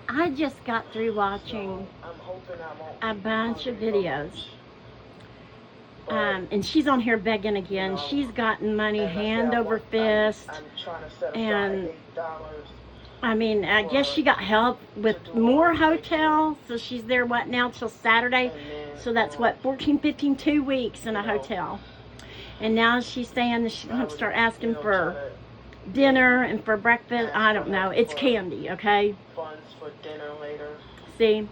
I just got through watching a bunch of videos. And she's on here begging again. She's gotten money hand over fist. And I mean, I guess she got help with more hotel. So she's there, what, now till Saturday? So that's what, 14, 15, 2 weeks in a hotel. And now she's saying that she's going to have to start asking for dinner and for breakfast. I don't know. It's candy, okay? Funds for dinner later. See?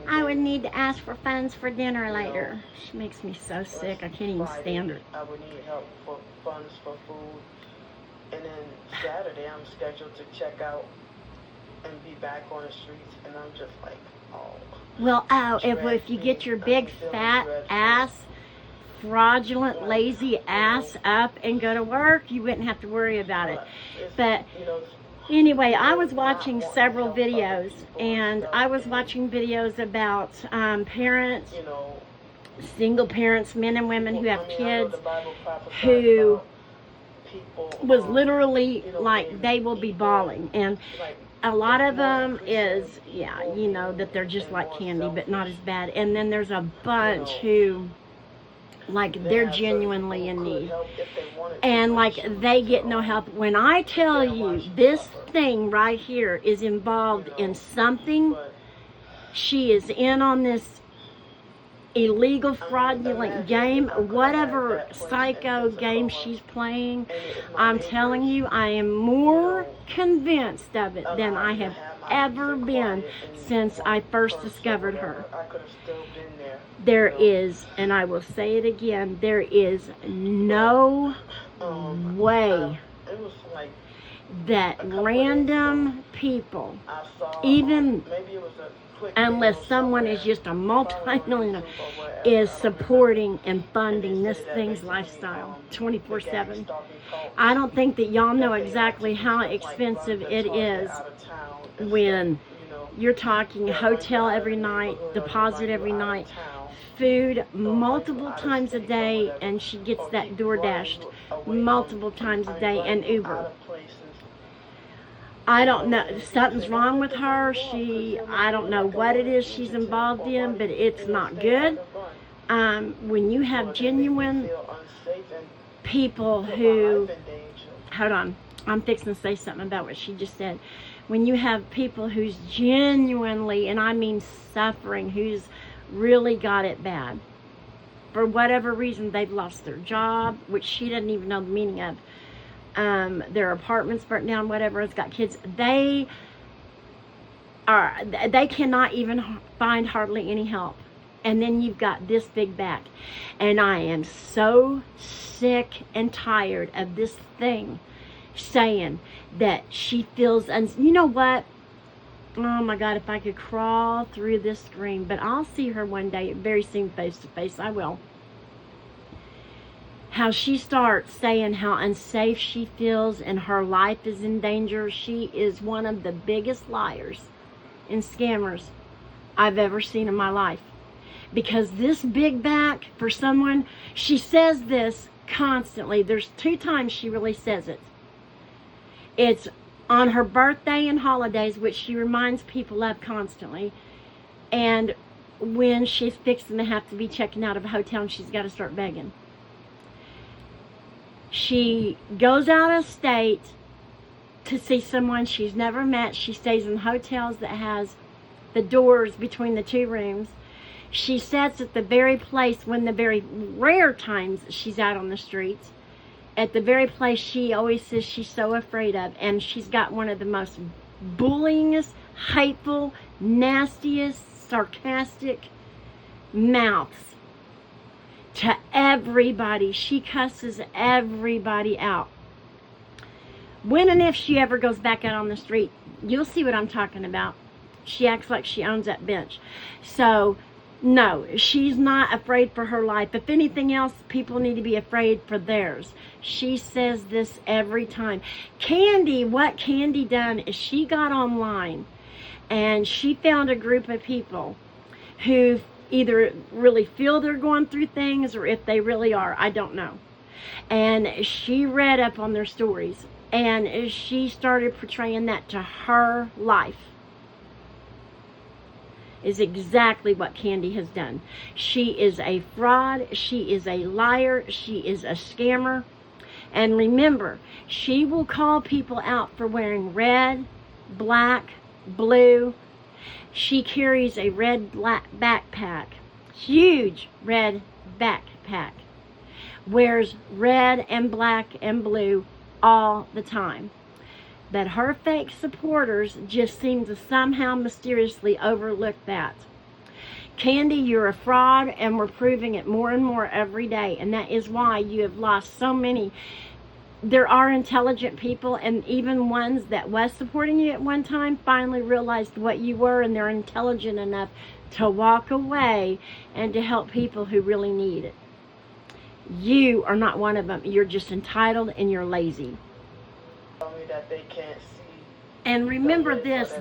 I would need to ask for funds for dinner later. She makes me so sick. I can't even stand her. I would need help for funds for food. And then Saturday I'm scheduled to check out and be back on the streets. And I'm just like, oh. Well, if you get your big fat ass, fraudulent, lazy ass up and go to work, you wouldn't have to worry about it. But anyway, I was watching several videos, and I was watching videos about parents, single parents, men and women who have kids, who was literally like they will be bawling. And a lot of them is, yeah, you know, that they're just like candy, but not as bad. And then there's a bunch who, like, they're genuinely in need. And, like, they get no help. When I tell you this thing right here is involved in something, she is in on this illegal, fraudulent game, whatever psycho game she's playing, I'm telling you, I am more convinced of it than I have ever been since I first discovered her. There is, and I will say it again, there is no way that random people, even unless someone is just a multi-millionaire, is supporting and funding this thing's lifestyle 24/7. I don't think that y'all know exactly how expensive it is when you're talking hotel every night, deposit every night, food multiple times a day, and she gets that DoorDashed multiple times a day, and Uber. I don't know, something's wrong with her. I don't know what it is she's involved in, but it's not good. When you have genuine people who, hold on, I'm fixing to say something about what she just said. When you have people who's genuinely, and I mean suffering, who's really got it bad, for whatever reason, they've lost their job, which she doesn't even know the meaning of. Their apartments burnt down, whatever, it's got kids. They cannot even find hardly any help. And then you've got this big back. And I am so sick and tired of this thing saying that she feels, you know what? Oh my God, if I could crawl through this screen, but I'll see her one day, very soon, face to face, I will. How she starts saying how unsafe she feels and her life is in danger. She is one of the biggest liars and scammers I've ever seen in my life. Because this big back, for someone, she says this constantly. There's 2 times she really says it. It's on her birthday and holidays, which she reminds people of constantly, and when she's fixing to have to be checking out of a hotel and she's got to start begging. She goes out of state to see someone she's never met. She stays in hotels that has the doors between the 2 rooms. She sits at the very place, when the very rare times she's out on the streets, at the very place she always says she's so afraid of. And she's got one of the most bullyingest, hateful, nastiest, sarcastic mouths to everybody. She cusses everybody out. When and if she ever goes back out on the street, you'll see what I'm talking about. She acts like she owns that bench. So, no, she's not afraid for her life. If anything else, people need to be afraid for theirs. She says this every time. Candy, what Candy done is she got online and she found a group of people who either really feel they're going through things, or if they really are, I don't know. And she read up on their stories, and she started portraying that to her life. is exactly what Candy has done. She is a fraud. She is a liar. She is a scammer. And remember, she will call people out for wearing red, black, blue. She carries a red black backpack, huge red backpack. Wears red and black and blue all the time. But her fake supporters just seem to somehow mysteriously overlook that. Candy, you're a fraud, and we're proving it more and more every day, and that is why you have lost so many. There are intelligent people, and even ones that was supporting you at one time finally realized what you were, and they're intelligent enough to walk away and to help people who really need it. You are not one of them. You're just entitled and you're lazy. Tell me that they can't see. And remember this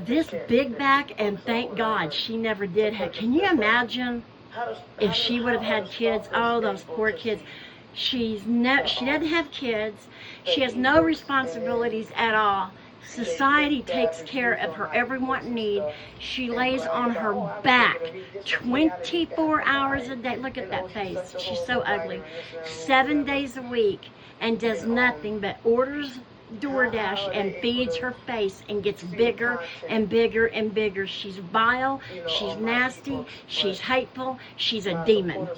big back, and thank God she never did have. Can you imagine if she would have had kids? Oh, those poor kids. She doesn't have kids. She has no responsibilities at all. Society takes care of her every want and need. She lays on her back 24 hours a day. Look at that face. She's so ugly. 7 days a week, and does nothing but orders DoorDash and feeds her face and gets bigger and bigger and bigger. She's vile. She's nasty. She's hateful. She's a demon.